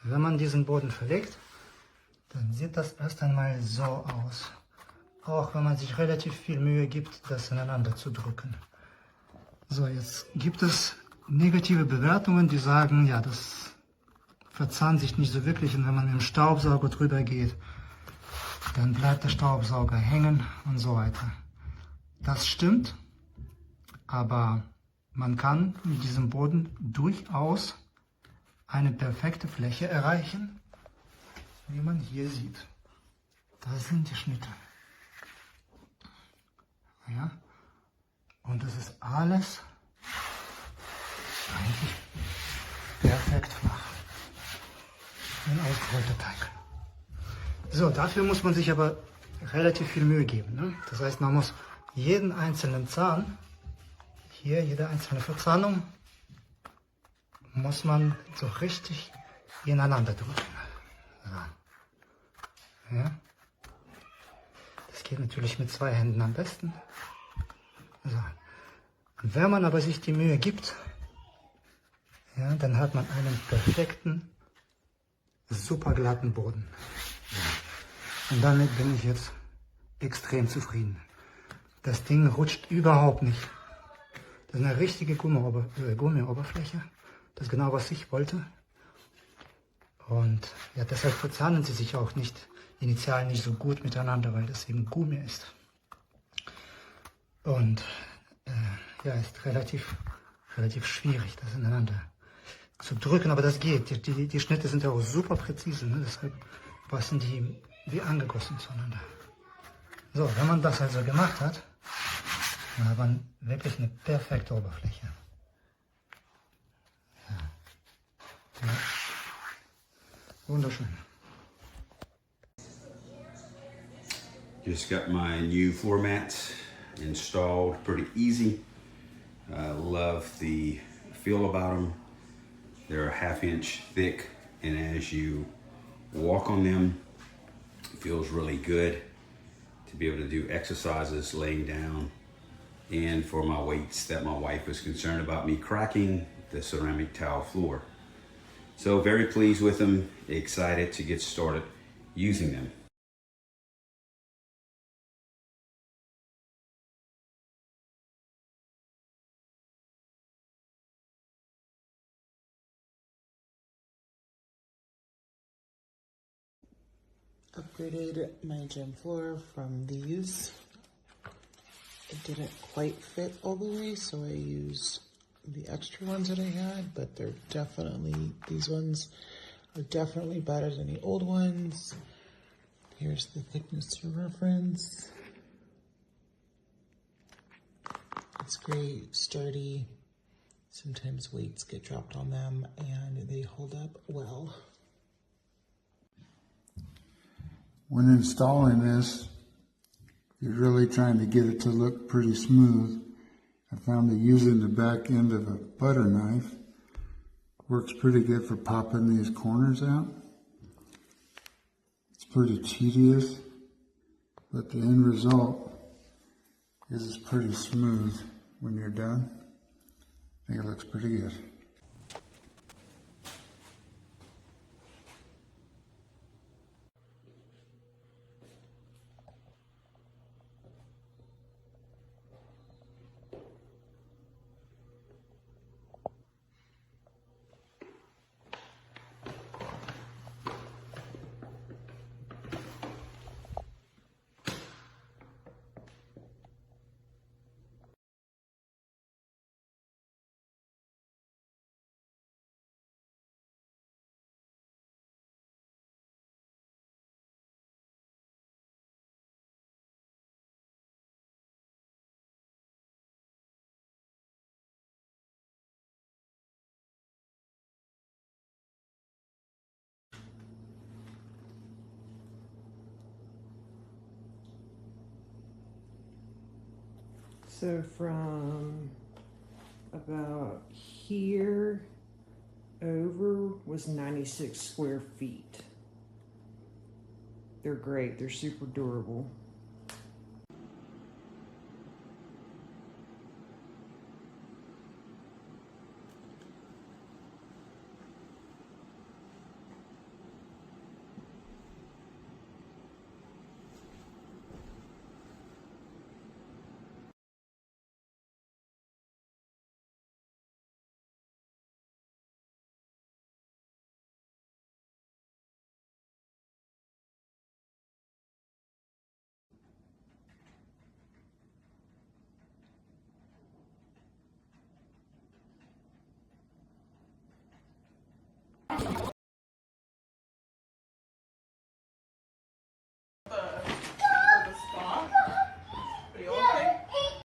Wenn man diesen Boden verlegt, dann sieht das erst einmal so aus. Auch wenn man sich relativ viel Mühe gibt, das ineinander zu drücken. So, jetzt gibt es negative Bewertungen, die sagen, ja, das verzahnt sich nicht so wirklich, und wenn man mit dem Staubsauger drüber geht, dann bleibt der Staubsauger hängen und so weiter. Das stimmt, aber man kann mit diesem Boden durchaus eine perfekte Fläche erreichen, wie man hier sieht. Das sind die Schnitte. Ja? Und das ist alles eigentlich perfekt flach. Ein ausgerollter Teig. So, dafür muss man sich aber relativ viel Mühe geben. Ne? Das heißt, man muss jeden einzelnen Zahn, hier jede einzelne Verzahnung, muss man so richtig ineinander drücken. So. Ja. Das geht natürlich mit 2 Händen am besten. So. Und wenn man aber sich die Mühe gibt, ja, dann hat man einen perfekten, super glatten Boden. Und damit bin ich jetzt extrem zufrieden. Das Ding rutscht überhaupt nicht. Das ist eine richtige Gummioberfläche. Das ist genau, was ich wollte. Und ja, deshalb verzahnen sie sich auch nicht initial nicht so gut miteinander, weil das eben Gummi ist. Und ja, ist relativ schwierig, das ineinander zu drücken, aber das geht. Die Schnitte sind ja auch super präzise, ne? Deshalb passen die wie angegossen zueinander. So, wenn man das also gemacht hat, dann hat man wirklich eine perfekte Oberfläche. Ja. Wunderschön. Just got my new floor mats installed, pretty easy. Love the feel about them. They're a 1/2 inch thick, and as you walk on them, it feels really good to be able to do exercises laying down, and for my weights that my wife was concerned about me cracking the ceramic tile floor. So very pleased with them, excited to get started using them. Upgraded my gym floor from these. It didn't quite fit all the way, so I used the extra ones that I had, but these ones are definitely better than the old ones. Here's the thickness to reference. It's great, sturdy. Sometimes weights get dropped on them and they hold up well. When installing this, you're really trying to get it to look pretty smooth. I found that using the back end of a butter knife works pretty good for popping these corners out. It's pretty tedious, but the end result is it's pretty smooth when you're done. I think it looks pretty good. So from about here over was 96 square feet. They're great. They're super durable.